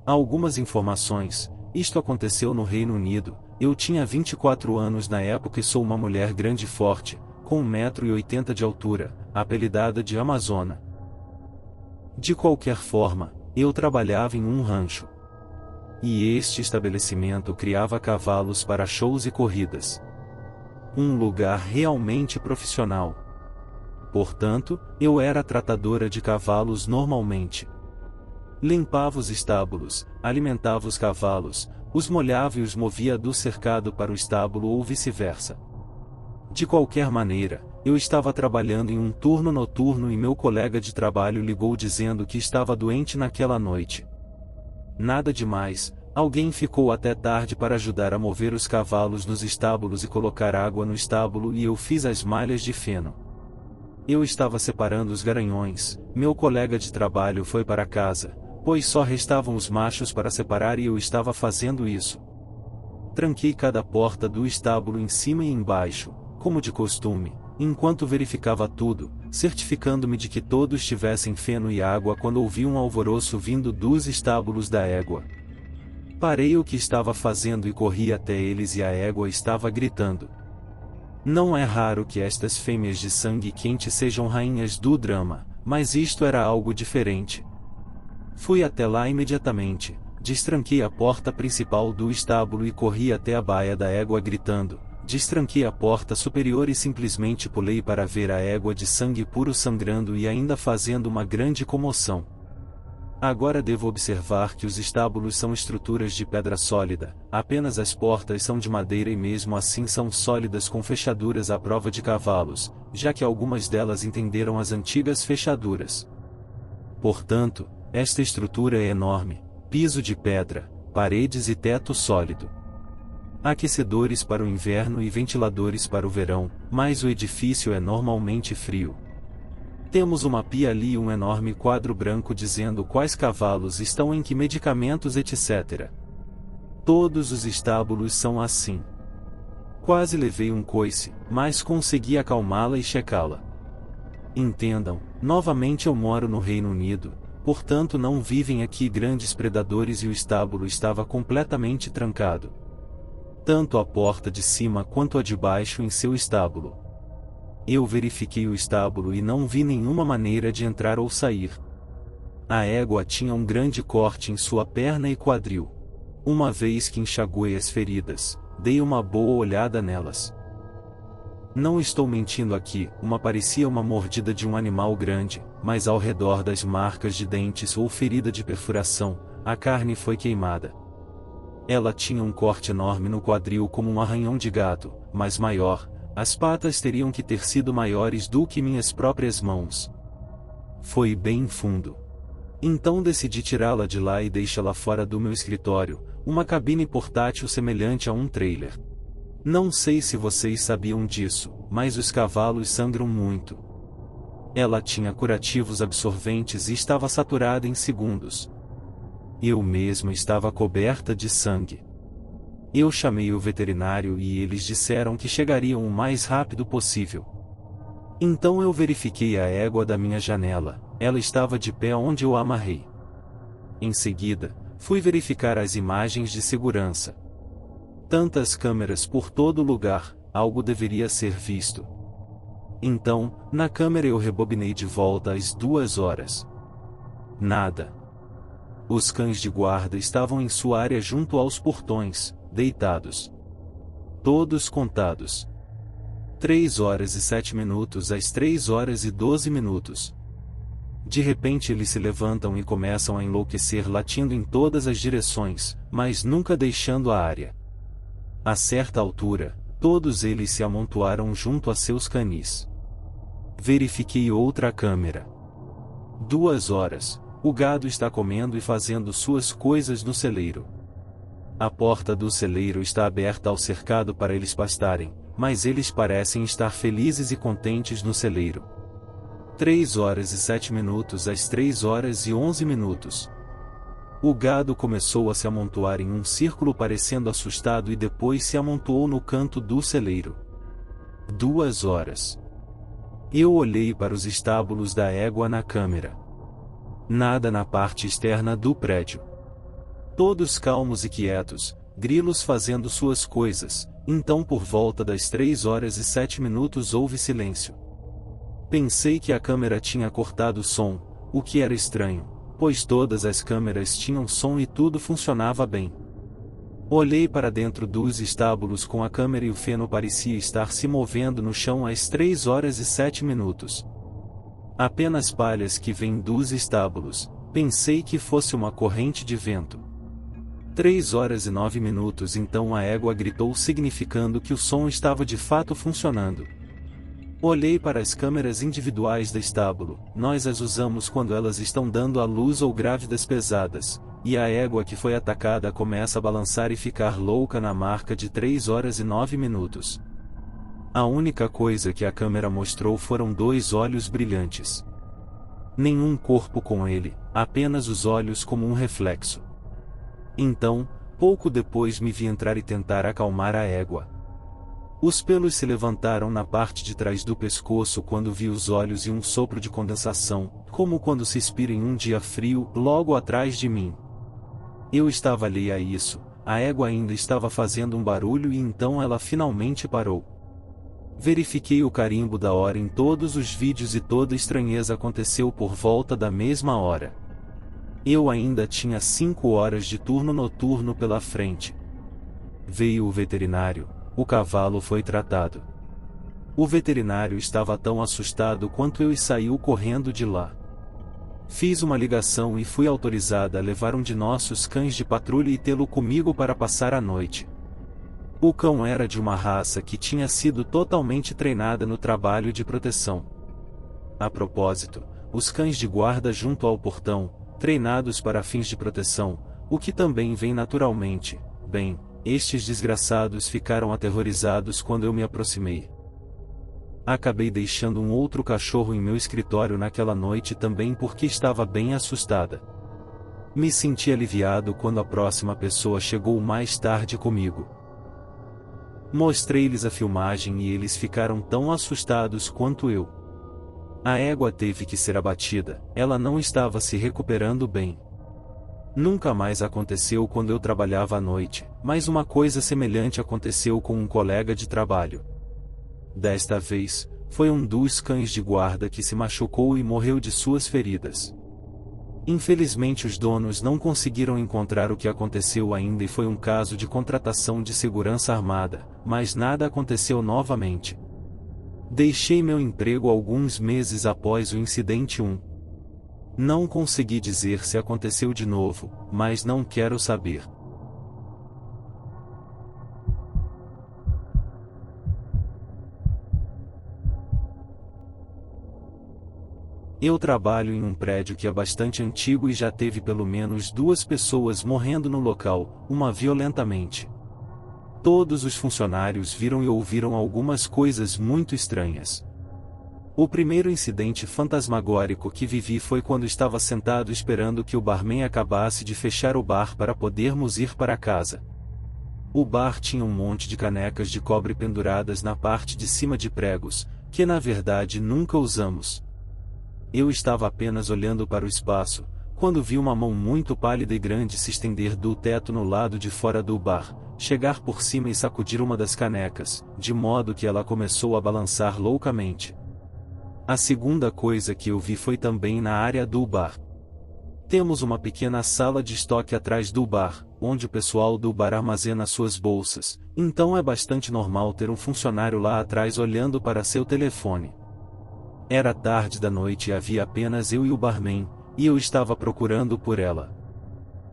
Algumas informações. Isto aconteceu no Reino Unido. Eu tinha 24 anos na época e sou uma mulher grande e forte, com 1,80 m de altura, apelidada de Amazona. De qualquer forma, eu trabalhava em um rancho. E este estabelecimento criava cavalos para shows e corridas. Um lugar realmente profissional. Portanto, eu era tratadora de cavalos normalmente. Limpava os estábulos, alimentava os cavalos, os molhava e os movia do cercado para o estábulo ou vice-versa. De qualquer maneira, eu estava trabalhando em um turno noturno e meu colega de trabalho ligou dizendo que estava doente naquela noite. Nada demais, alguém ficou até tarde para ajudar a mover os cavalos nos estábulos e colocar água no estábulo e eu fiz as malhas de feno. Eu estava separando os garanhões, meu colega de trabalho foi para casa, pois só restavam os machos para separar e eu estava fazendo isso. Tranquei cada porta do estábulo em cima e embaixo, como de costume, enquanto verificava tudo, certificando-me de que todos tivessem feno e água quando ouvi um alvoroço vindo dos estábulos da égua. Parei o que estava fazendo e corri até eles e a égua estava gritando. Não é raro que estas fêmeas de sangue quente sejam rainhas do drama, mas isto era algo diferente. Fui até lá imediatamente, destranquei a porta principal do estábulo e corri até a baia da égua gritando, destranquei a porta superior e simplesmente pulei para ver a égua de sangue puro sangrando e ainda fazendo uma grande comoção. Agora devo observar que os estábulos são estruturas de pedra sólida, apenas as portas são de madeira e mesmo assim são sólidas com fechaduras à prova de cavalos, já que algumas delas entenderam as antigas fechaduras. Portanto, esta estrutura é enorme, piso de pedra, paredes e teto sólido. Aquecedores para o inverno e ventiladores para o verão, mas o edifício é normalmente frio. Temos uma pia ali e um enorme quadro branco dizendo quais cavalos estão em que medicamentos etc. Todos os estábulos são assim. Quase levei um coice, mas consegui acalmá-la e checá-la. Entendam, novamente eu moro no Reino Unido, portanto não vivem aqui grandes predadores e o estábulo estava completamente trancado. Tanto a porta de cima quanto a de baixo em seu estábulo. Eu verifiquei o estábulo e não vi nenhuma maneira de entrar ou sair. A égua tinha um grande corte em sua perna e quadril. Uma vez que enxaguei as feridas, dei uma boa olhada nelas. Não estou mentindo aqui, parecia uma mordida de um animal grande, mas ao redor das marcas de dentes ou ferida de perfuração, a carne foi queimada. Ela tinha um corte enorme no quadril como um arranhão de gato, mas maior. As patas teriam que ter sido maiores do que minhas próprias mãos. Foi bem fundo. Então decidi tirá-la de lá e deixá-la fora do meu escritório, uma cabine portátil semelhante a um trailer. Não sei se vocês sabiam disso, mas os cavalos sangram muito. Ela tinha curativos absorventes e estava saturada em segundos. Eu mesmo estava coberta de sangue. Eu chamei o veterinário e eles disseram que chegariam o mais rápido possível. Então eu verifiquei a égua da minha janela, ela estava de pé onde eu a amarrei. Em seguida, fui verificar as imagens de segurança. Tantas câmeras por todo lugar, algo deveria ser visto. Então, na câmera eu rebobinei de volta às 2 horas. Nada. Os cães de guarda estavam em sua área junto aos portões, deitados. Todos contados. 3 horas e 7 minutos às 3 horas e 12 minutos. De repente eles se levantam e começam a enlouquecer latindo em todas as direções, mas nunca deixando a área. A certa altura, todos eles se amontoaram junto a seus canis. Verifiquei outra câmera. 2 horas. O gado está comendo e fazendo suas coisas no celeiro. A porta do celeiro está aberta ao cercado para eles pastarem, mas eles parecem estar felizes e contentes no celeiro. 3 horas e 7 minutos às 3 horas e 11 minutos. O gado começou a se amontoar em um círculo parecendo assustado e depois se amontoou no canto do celeiro. 2 horas. Eu olhei para os estábulos da égua na câmera. Nada na parte externa do prédio. Todos calmos e quietos, grilos fazendo suas coisas. Então por volta das 3h07 houve silêncio. Pensei que a câmera tinha cortado o som, o que era estranho, pois todas as câmeras tinham som e tudo funcionava bem. Olhei para dentro dos estábulos com a câmera e o feno parecia estar se movendo no chão às 3h07. Apenas palhas que vêm dos estábulos, pensei que fosse uma corrente de vento. 3h09 então a égua gritou significando que o som estava de fato funcionando. Olhei para as câmeras individuais do estábulo, nós as usamos quando elas estão dando à luz ou grávidas pesadas, e a égua que foi atacada começa a balançar e ficar louca na marca de 3h09. A única coisa que a câmera mostrou foram 2 olhos brilhantes. Nenhum corpo com ele, apenas os olhos como um reflexo. Então, pouco depois me vi entrar e tentar acalmar a égua. Os pelos se levantaram na parte de trás do pescoço quando vi os olhos e um sopro de condensação, como quando se expira em um dia frio, logo atrás de mim. Eu estava ali a isso, a égua ainda estava fazendo um barulho e então ela finalmente parou. Verifiquei o carimbo da hora em todos os vídeos e toda estranheza aconteceu por volta da mesma hora. Eu ainda tinha 5 horas de turno noturno pela frente. Veio o veterinário, o cavalo foi tratado. O veterinário estava tão assustado quanto eu e saiu correndo de lá. Fiz uma ligação e fui autorizada a levar um de nossos cães de patrulha e tê-lo comigo para passar a noite. O cão era de uma raça que tinha sido totalmente treinada no trabalho de proteção. A propósito, os cães de guarda junto ao portão, treinados para fins de proteção, o que também vem naturalmente. Bem, estes desgraçados ficaram aterrorizados quando eu me aproximei. Acabei deixando um outro cachorro em meu escritório naquela noite também porque estava bem assustada. Me senti aliviado quando a próxima pessoa chegou mais tarde comigo. Mostrei-lhes a filmagem e eles ficaram tão assustados quanto eu. A égua teve que ser abatida, ela não estava se recuperando bem. Nunca mais aconteceu quando eu trabalhava à noite, mas uma coisa semelhante aconteceu com um colega de trabalho. Desta vez, foi um dos cães de guarda que se machucou e morreu de suas feridas. Infelizmente os donos não conseguiram encontrar o que aconteceu ainda e foi um caso de contratação de segurança armada, mas nada aconteceu novamente. Deixei meu emprego alguns meses após o incidente 1. Não consegui dizer se aconteceu de novo, mas não quero saber. Eu trabalho em um prédio que é bastante antigo e já teve pelo menos 2 pessoas morrendo no local, uma violentamente. Todos os funcionários viram e ouviram algumas coisas muito estranhas. O primeiro incidente fantasmagórico que vivi foi quando estava sentado esperando que o barman acabasse de fechar o bar para podermos ir para casa. O bar tinha um monte de canecas de cobre penduradas na parte de cima de pregos, que na verdade nunca usamos. Eu estava apenas olhando para o espaço, quando vi uma mão muito pálida e grande se estender do teto no lado de fora do bar, chegar por cima e sacudir uma das canecas, de modo que ela começou a balançar loucamente. A segunda coisa que eu vi foi também na área do bar. Temos uma pequena sala de estoque atrás do bar, onde o pessoal do bar armazena suas bolsas, então é bastante normal ter um funcionário lá atrás olhando para seu telefone. Era tarde da noite e havia apenas eu e o barman, e eu estava procurando por ela.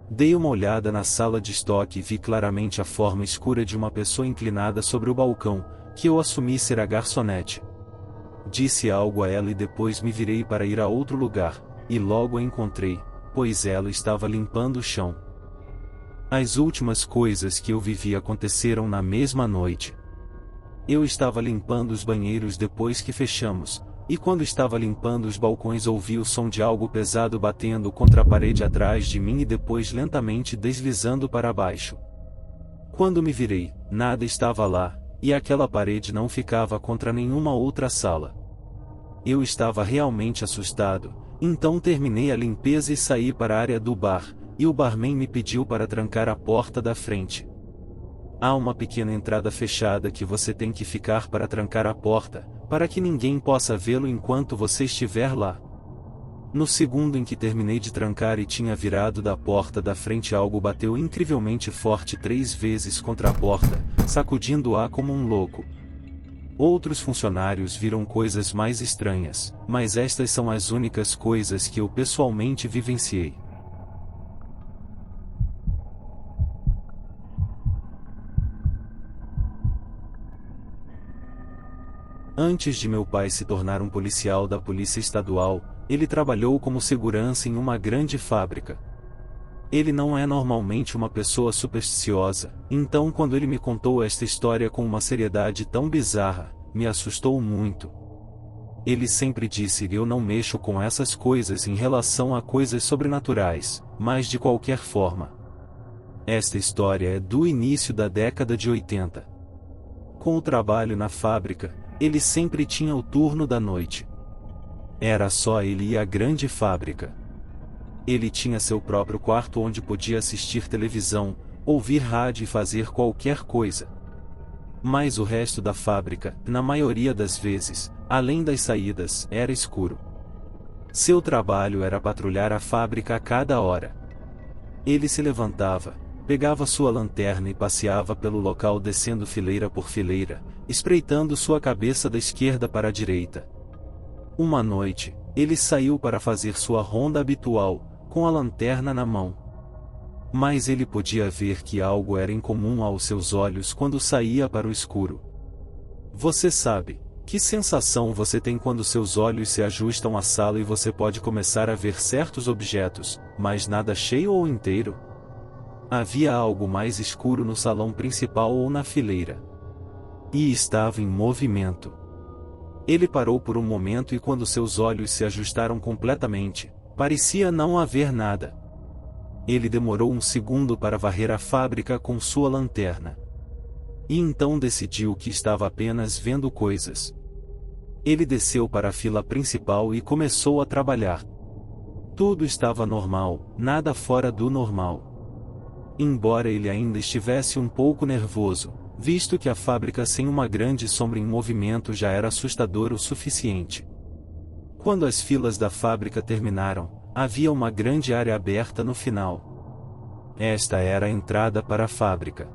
Dei uma olhada na sala de estoque e vi claramente a forma escura de uma pessoa inclinada sobre o balcão, que eu assumi ser a garçonete. Disse algo a ela e depois me virei para ir a outro lugar, e logo a encontrei, pois ela estava limpando o chão. As últimas coisas que eu vivi aconteceram na mesma noite. Eu estava limpando os banheiros depois que fechamos, e quando estava limpando os balcões ouvi o som de algo pesado batendo contra a parede atrás de mim e depois lentamente deslizando para baixo. Quando me virei, nada estava lá, e aquela parede não ficava contra nenhuma outra sala. Eu estava realmente assustado, então terminei a limpeza e saí para a área do bar, e o barman me pediu para trancar a porta da frente. Há uma pequena entrada fechada que você tem que ficar para trancar a porta, para que ninguém possa vê-lo enquanto você estiver lá. No segundo em que terminei de trancar e tinha virado da porta da frente, algo bateu incrivelmente forte 3 vezes contra a porta, sacudindo-a como um louco. Outros funcionários viram coisas mais estranhas, mas estas são as únicas coisas que eu pessoalmente vivenciei. Antes de meu pai se tornar um policial da Polícia Estadual, ele trabalhou como segurança em uma grande fábrica. Ele não é normalmente uma pessoa supersticiosa, então quando ele me contou esta história com uma seriedade tão bizarra, me assustou muito. Ele sempre disse: eu não mexo com essas coisas em relação a coisas sobrenaturais, mas de qualquer forma. Esta história é do início da década de 80. Com o trabalho na fábrica, ele sempre tinha o turno da noite. Era só ele e a grande fábrica. Ele tinha seu próprio quarto onde podia assistir televisão, ouvir rádio e fazer qualquer coisa. Mas o resto da fábrica, na maioria das vezes, além das saídas, era escuro. Seu trabalho era patrulhar a fábrica a cada hora. Ele se levantava, pegava sua lanterna e passeava pelo local descendo fileira por fileira, espreitando sua cabeça da esquerda para a direita. Uma noite, ele saiu para fazer sua ronda habitual, com a lanterna na mão. Mas ele podia ver que algo era incomum aos seus olhos quando saía para o escuro. Você sabe, que sensação você tem quando seus olhos se ajustam à sala e você pode começar a ver certos objetos, mas nada cheio ou inteiro? Havia algo mais escuro no salão principal ou na fileira. E estava em movimento. Ele parou por um momento e quando seus olhos se ajustaram completamente, parecia não haver nada. Ele demorou um segundo para varrer a fábrica com sua lanterna. E então decidiu que estava apenas vendo coisas. Ele desceu para a fila principal e começou a trabalhar. Tudo estava normal, nada fora do normal. Embora ele ainda estivesse um pouco nervoso, visto que a fábrica sem uma grande sombra em movimento já era assustador o suficiente. Quando as filas da fábrica terminaram, havia uma grande área aberta no final. Esta era a entrada para a fábrica.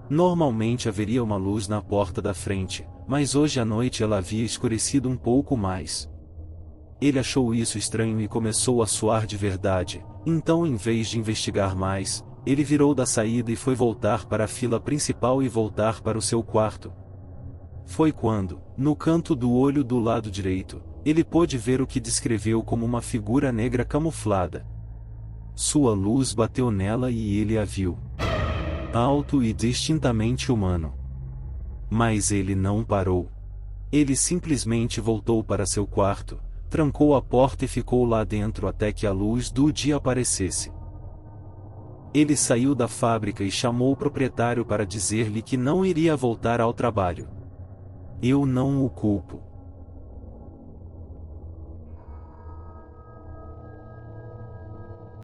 Normalmente haveria uma luz na porta da frente, mas hoje à noite ela havia escurecido um pouco mais. Ele achou isso estranho e começou a suar de verdade, então em vez de investigar mais, ele virou da saída e foi voltar para a fila principal e voltar para o seu quarto. Foi quando, no canto do olho do lado direito, ele pôde ver o que descreveu como uma figura negra camuflada. Sua luz bateu nela e ele a viu. Alto e distintamente humano. Mas ele não parou. Ele simplesmente voltou para seu quarto, trancou a porta e ficou lá dentro até que a luz do dia aparecesse. Ele saiu da fábrica e chamou o proprietário para dizer-lhe que não iria voltar ao trabalho. Eu não o culpo.